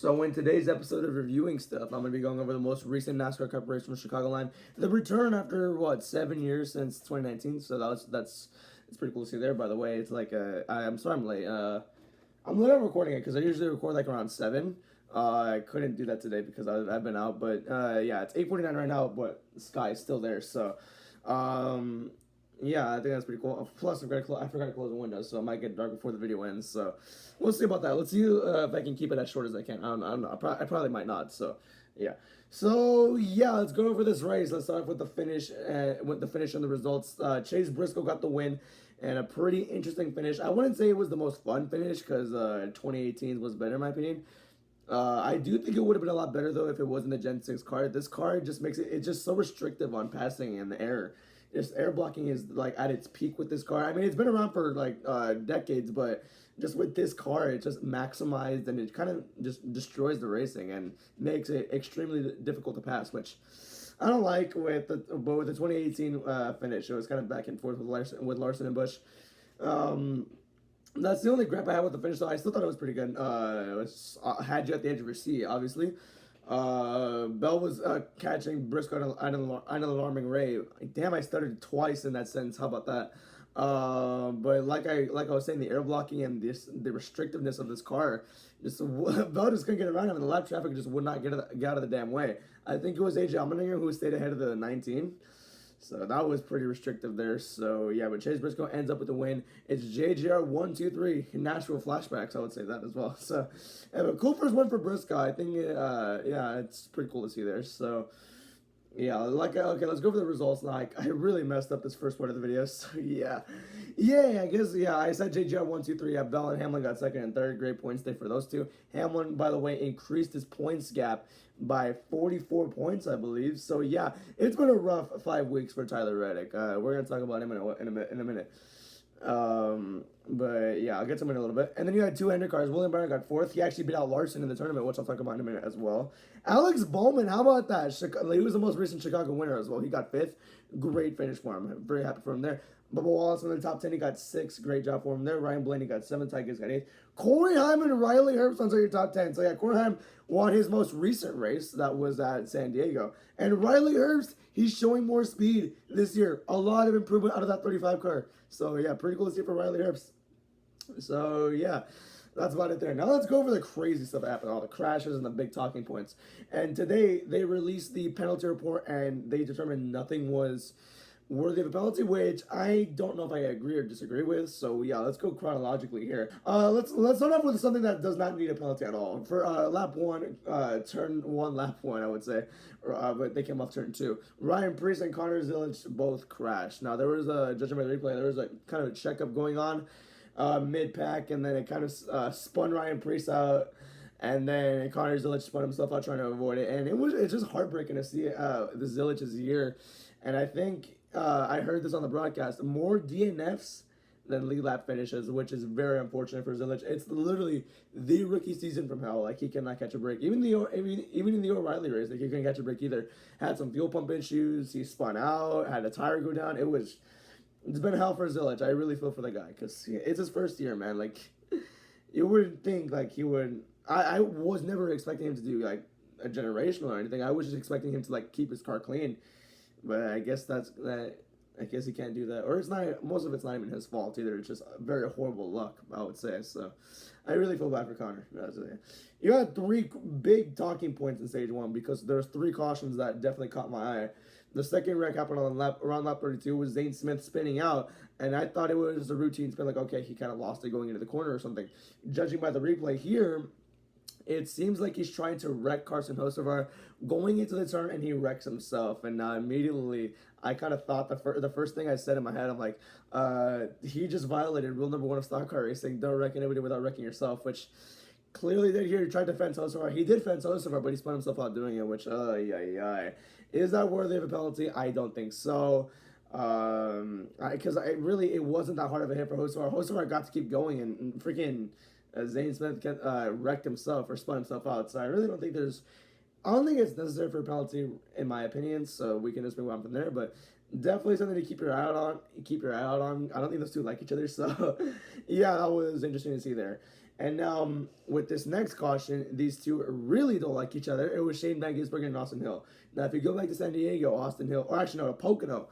So in today's episode of Reviewing Stuff, I'm going to be going over the most recent NASCAR Cup race from Chicagoland. The return after, 7 years since 2019. So that's it's pretty cool to see there, by the way. It's like, I'm sorry I'm late. I'm late on recording it because I usually record like around 7. I couldn't do that today because I've been out. But yeah, it's 8:49 right now, but the sky is still there. So yeah, I think that's pretty cool. Plus, I forgot to close the window, so it might get dark before the video ends. So we'll see about that. Let's see if I can keep it as short as I can. I don't know. I probably might not. So yeah. So yeah, let's go over this race. Let's start off with the finish. And the results. Chase Briscoe got the win, and a pretty interesting finish. I wouldn't say it was the most fun finish because 2018 was better in my opinion. I do think it would have been a lot better though if it wasn't a Gen 6 car. This car just makes it's just so restrictive on passing and the air. Just air blocking is like at its peak with this car. I mean, it's been around for like decades, but just with this car, it's just maximized and it kind of just destroys the racing and makes it extremely difficult to pass, which I don't like with the 2018 finish. It was kind of back and forth with Larson and Busch. That's the only gripe I had with the finish, though. I still thought it was pretty good. Had you at the edge of your seat, obviously. Bell was catching Briscoe at an alarming rate. Damn, I stuttered twice in that sentence. How about that? But like I was saying, the air blocking and the restrictiveness of this car, Bell just couldn't get around him, and the lap traffic just would not get out of the damn way. I think it was AJ Allmendinger who stayed ahead of the 19. So that was pretty restrictive there. So yeah, but Chase Briscoe ends up with the win. It's JGR 1-2-3 Nashville flashbacks. I would say that as well. So yeah, but cool first one for Briscoe. I think yeah, it's pretty cool to see there. So yeah, okay, let's go over the results now. I really messed up this first part of the video. So yeah, I guess I said JGR 1-2-3. Yeah, Bell and Hamlin got second and third. Great points day for those two. Hamlin, by the way, increased his points gap by 44 points, I believe. So yeah, it's been a rough 5 weeks for Tyler Reddick. We're gonna talk about him in a minute. But yeah, I'll get to him in a little bit. And then you had two Hendrick cars. William Byron got fourth. He actually beat out Larson in the tournament, which I'll talk about in a minute as well. Alex Bowman, how about that? He was the most recent Chicago winner as well. He got fifth. Great finish for him. I'm very happy for him there. Bubba Wallace in the top 10. He got 6. Great job for him there. Ryan Blaney got 7. Ty Gibbs got 8. Corey Heim and Riley Herbst on your top 10. So yeah, Corey Heim won his most recent race. That was at San Diego. And Riley Herbst, he's showing more speed this year. A lot of improvement out of that 35 car. So yeah, pretty cool to see for Riley Herbst. So yeah, that's about it there. Now let's go over the crazy stuff that happened, all the crashes and the big talking points. And today they released the penalty report and they determined nothing was worthy of a penalty, which I don't know if I agree or disagree with. So yeah, let's go chronologically here. Let's start off with something that does not need a penalty at all. For lap 1, turn 1, lap 1, I would say, but they came off turn 2. Ryan Preece and Connor Zilic both crashed. Now there was a judging by the replay, there was a kind of a checkup going on mid-pack, and then it kind of spun Ryan Preece out. And then Connor Zilic spun himself out trying to avoid it, and it's just heartbreaking to see the Zilic's year. And I think I heard this on the broadcast: more DNFs than lead lap finishes, which is very unfortunate for Zilic. It's literally the rookie season from hell. Like, he cannot catch a break. Even in the O'Reilly race, like, he couldn't catch a break either. Had some fuel pump issues. He spun out. Had a tire go down. It's been hell for Zilic. I really feel for the guy because it's his first year, man. Like, you wouldn't think like he would. I was never expecting him to do like a generational or anything. I was just expecting him to like keep his car clean. But I guess I guess he can't do that, or it's not. Most of it's not even his fault either. It's just very horrible luck, I would say. So, I really feel bad for Connor. You had 3 big talking points in stage 1 because there's 3 cautions that definitely caught my eye. The second wreck happened around lap 32 was Zane Smith spinning out, and I thought it was a routine spin, like, okay, he kind of lost it going into the corner or something. Judging by the replay here, it seems like he's trying to wreck Carson Hocevar going into the turn, and he wrecks himself. And immediately, I kind of thought the first thing I said in my head, I'm like, he just violated rule number 1 of stock car racing: don't wreck anybody without wrecking yourself, which clearly did here. He tried to fence Hocevar. He did fence Hocevar, but he spun himself out doing it, which, is that worthy of a penalty? I don't think so. Because it wasn't that hard of a hit for Hocevar. Hocevar got to keep going, and freaking Zane Smith wrecked himself or spun himself out. So I really don't think I don't think it's necessary for a penalty, in my opinion. So we can just move on from there. But definitely something to keep your eye out on. Keep your eye out on. I don't think those two like each other, so yeah, that was interesting to see there. And now with this next caution, these two really don't like each other. It was Shane Van Gisbergen and Austin Hill. Now, if you go back to San Diego, Austin Hill, or actually no, to Pocono.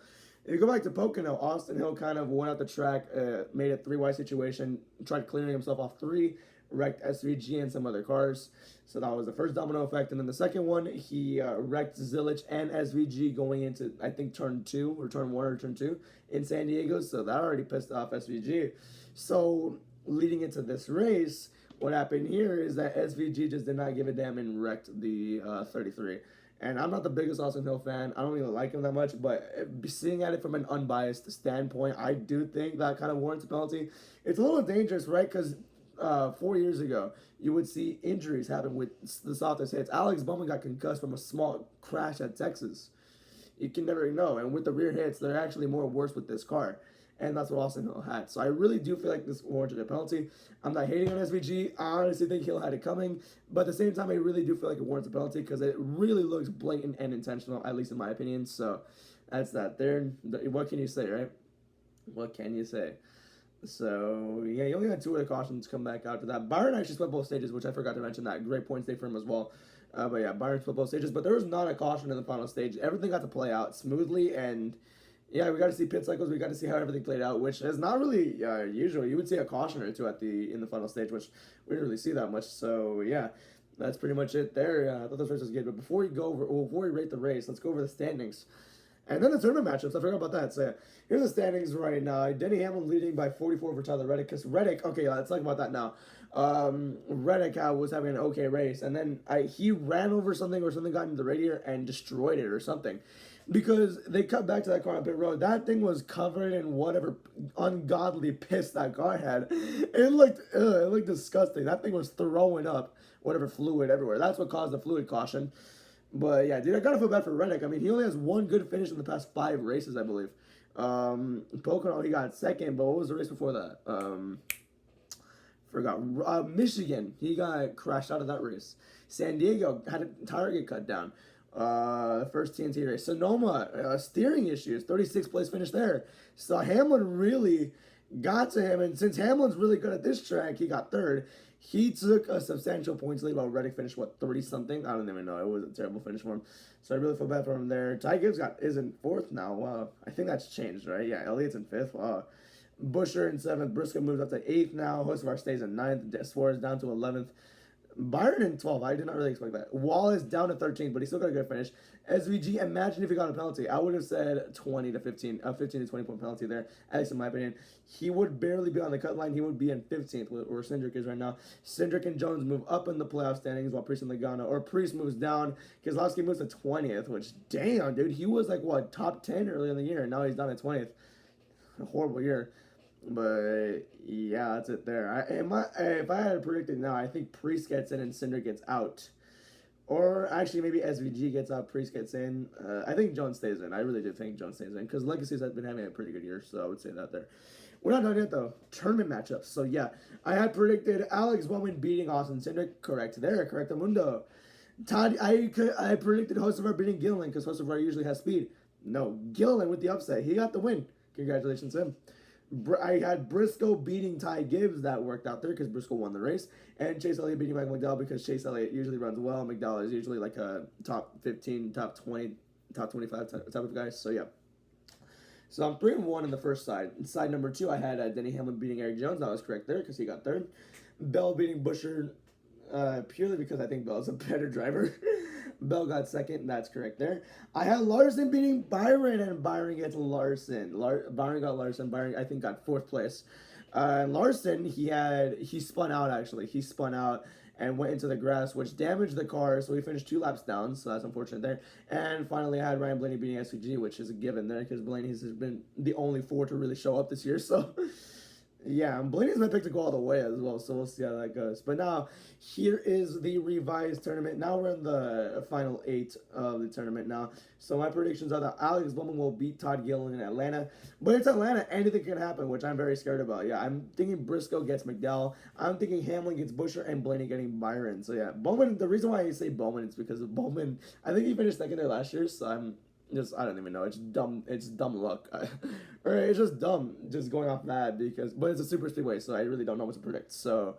If you go back to Pocono, Austin Hill kind of went out the track, made a three-wide situation, tried clearing himself off three, wrecked SVG and some other cars. So that was the first domino effect. And then the second one, he wrecked Zilich and SVG going into, I think, turn 2 or turn 1 or turn 2 in San Diego. So that already pissed off SVG. So leading into this race, what happened here is that SVG just did not give a damn and wrecked the 33. And I'm not the biggest Austin Hill fan. I don't really like him that much, but seeing at it from an unbiased standpoint, I do think that kind of warrants a penalty. It's a little dangerous, right? Because 4 years ago, you would see injuries happen with the softest hits. Alex Bowman got concussed from a small crash at Texas. You can never know. And with the rear hits, they're actually more worse with this car. And that's what Austin Hill had. So I really do feel like this warranted a penalty. I'm not hating on SVG. I honestly think Hill had it coming. But at the same time, I really do feel like it warrants a penalty because it really looks blatant and intentional, at least in my opinion. So that's that. There. What can you say, right? What can you say? So, yeah, he only had 2 of the cautions come back out to that. Byron actually split both stages, which I forgot to mention that. Great points day for him as well. But yeah, Byron split both stages. But there was not a caution in the final stage. Everything got to play out smoothly, and yeah, we got to see pit cycles. We got to see how everything played out, which is not really usual. You would see a caution or two in the final stage, which we didn't really see that much. So yeah, that's pretty much it there. I thought this race was good. But before we rate the race, let's go over the standings. And then the tournament matchups, I forgot about that. So, here's the standings right now. Denny Hamlin leading by 44 over Tyler Reddick. Because Reddick, okay, let's talk about that now. Reddick was having an okay race. And then he ran over something or something got into the radiator and destroyed it or something. Because they cut back to that car on pit road. That thing was covered in whatever ungodly piss that car had. It looked disgusting. That thing was throwing up whatever fluid everywhere. That's what caused the fluid caution. But yeah, dude, I gotta feel bad for Reddick. I mean, he only has one good finish in the past 5 races, I believe. Pocono, he got second, but what was the race before that? Forgot. Michigan, he got crashed out of that race. San Diego had a tire get cut down. First TNT race. Sonoma, steering issues, 36th place finish there. So Hamlin really got to him, and since Hamlin's really good at this track, he got third. He took a substantial points lead while Reddick finished, 30-something? I don't even know. It was a terrible finish for him. So I really feel bad for him there. Ty Gibbs is in 4th now. Wow. I think that's changed, right? Yeah, Elliott's in 5th. Wow. Busher in 7th. Briscoe moves up to 8th now. Hocevar stays in 9th. Suarez down to 11th. Byron in 12th. I did not really expect that. Wallace down to 13th, but he still got a good finish. SVG, imagine if he got a penalty. I would have said 15 to 20 point penalty there, at least in my opinion. He would barely be on the cut line. He would be in 15th, where Cindric is right now. Cindric and Jones move up in the playoff standings while Priest and Priest moves down. Keselowski moves to 20th, which, damn, dude, he was like, what, top 10 earlier in the year, and now he's down at 20th. A horrible year. But yeah, that's it there. If I had predicted now, I think Priest gets in and Cindric gets out. Or actually, maybe SVG gets out, Priest gets in. I think Jones stays in. I really do think Jones stays in because Legacies has been having a pretty good year, so I would say that there. We're not done yet though. Tournament matchups. So yeah, I had predicted Alex Bowman beating Austin Cindric. Correct there. Correct Mundo. Todd, I predicted Hocevar beating Gilliland because Hocevar usually has speed. No, Gilliland with the upset. He got the win. Congratulations to him. I had Briscoe beating Ty Gibbs. That worked out there because Briscoe won the race. And Chase Elliott beating Mike McDowell because Chase Elliott usually runs well. McDowell is usually like a top 15, top 20, top 25 type of guy. So, yeah. So, I'm 3-1 in the first side. In side number 2, I had Denny Hamlin beating Eric Jones. That was correct there because he got third. Bell beating Busher purely because I think Bell's a better driver. Bell got second, and that's correct there. I had Larson beating Byron, and Byron gets Larson. Byron got Larson. Byron, I think, got 4th place. Larson, he spun out, actually. He spun out and went into the grass, which damaged the car, so he finished 2 laps down, so that's unfortunate there. And finally, I had Ryan Blaney beating SVG, which is a given there, because Blaney has been the only Ford to really show up this year, so... Yeah, Blaney's my pick to go all the way as well, so we'll see how that goes. But now, here is the revised tournament. Now we're in the final 8 of the tournament now. So my predictions are that Alex Bowman will beat Todd Gilliland in Atlanta. But it's Atlanta, anything can happen, which I'm very scared about. Yeah, I'm thinking Briscoe gets McDowell. I'm thinking Hamlin gets Busher and Blaney getting Byron. So yeah, Bowman, the reason why I say Bowman is because of Bowman. I think he finished second there last year, so just I don't even know. It's dumb. It's dumb luck, or it's just dumb. Just going off that but it's a super speedway, so I really don't know what to predict. So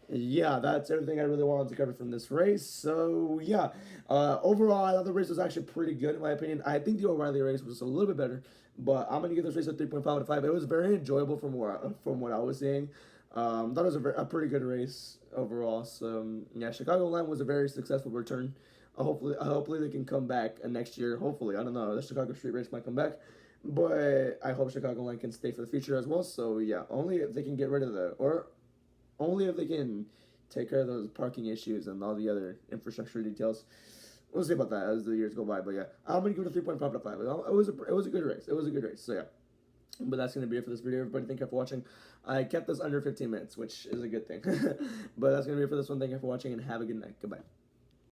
yeah, that's everything I really wanted to cover from this race. So yeah, overall, I thought the race was actually pretty good in my opinion. I think the O'Reilly race was a little bit better, but I'm gonna give this race a 3.5 out of 5. It was very enjoyable from what I was seeing. Thought it was a pretty good race overall. So yeah, Chicagoland was a very successful return. Hopefully they can come back next year. Hopefully, I don't know. The Chicago Street Race might come back, but I hope Chicagoland can stay for the future as well. So yeah, only if they can get rid of or only if they can take care of those parking issues and all the other infrastructure details. We'll see about that as the years go by. But yeah, I'm gonna give it a 3.5 out of 5. It was a good race. It was a good race. So yeah. But that's going to be it for this video, everybody. Thank you for watching. I kept this under 15 minutes, which is a good thing. But that's going to be it for this one. Thank you for watching, and have a good night. Goodbye.